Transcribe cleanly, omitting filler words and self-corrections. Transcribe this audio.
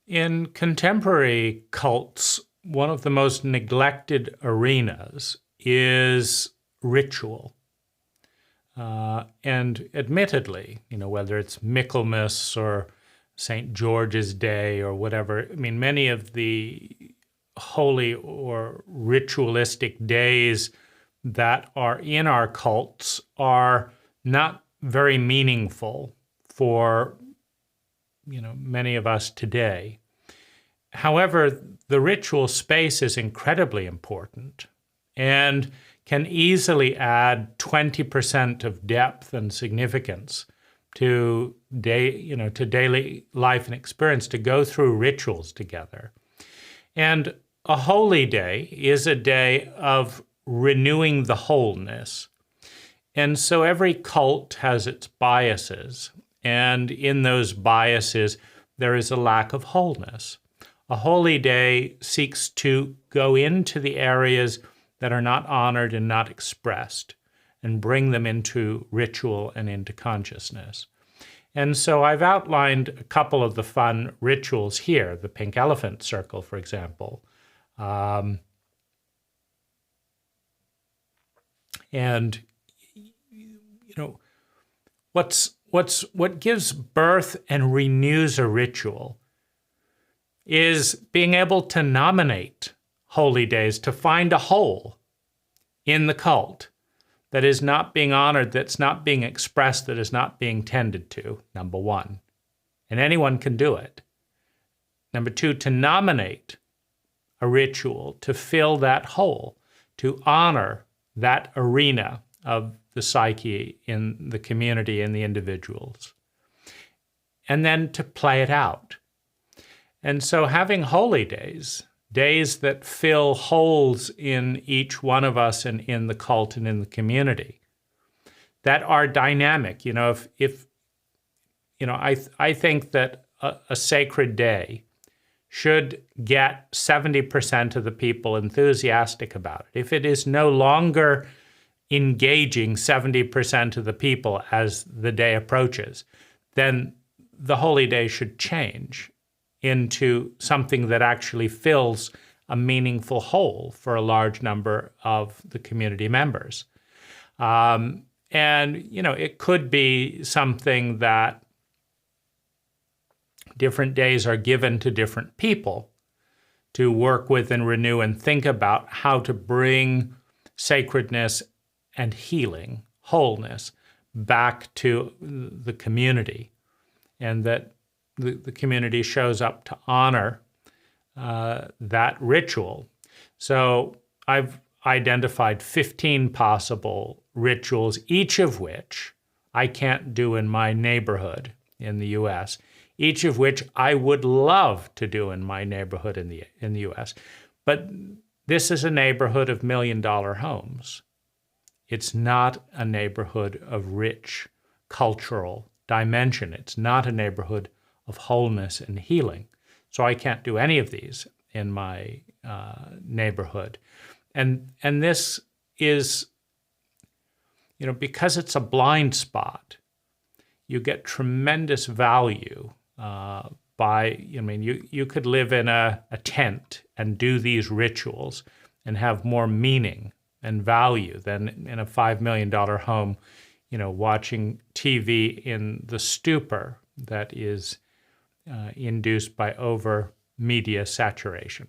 In contemporary cults, one of the most neglected arenas is ritual. And admittedly, whether it's Michaelmas or St. George's Day or whatever, I mean, many of the holy or ritualistic days that are in our cults are not very meaningful for, many of us today. However, the ritual space is incredibly important and can easily add 20% of depth and significance to daily life and experience to go through rituals together. And a holy day is a day of renewing the wholeness. And so every cult has its biases, and in those biases, there is a lack of wholeness. A holy day seeks to go into the areas that are not honored and not expressed and bring them into ritual and into consciousness. And so I've outlined a couple of the fun rituals here, the pink elephant circle, for example. And what gives birth and renews a ritual is being able to nominate holy days, to find a hole in the cult that is not being honored, that's not being expressed, that is not being tended to, number one. And anyone can do it. Number two, to nominate a ritual to fill that hole, to honor that arena of the psyche in the community and the individuals. And then to play it out. And so having holy days, days that fill holes in each one of us and in the cult and in the community, that are dynamic. I think that a sacred day should get 70% of the people enthusiastic about it. If it is no longer engaging 70% of the people as the day approaches, then the holy day should change into something that actually fills a meaningful hole for a large number of the community members. It could be something that different days are given to different people to work with and renew and think about how to bring sacredness and healing, wholeness, back to the community, and that the community shows up to honor that ritual. So I've identified 15 possible rituals, each of which I can't do in my neighborhood in the U.S., each of which I would love to do in my neighborhood in the U.S. But this is a neighborhood of million-dollar homes. It's not a neighborhood of rich cultural dimension. It's not a neighborhood of wholeness and healing. So I can't do any of these in my neighborhood. And this is, because it's a blind spot, you get tremendous value you could live in a tent and do these rituals and have more meaning and value than in a $5 million home, watching TV in the stupor that is induced by over media saturation.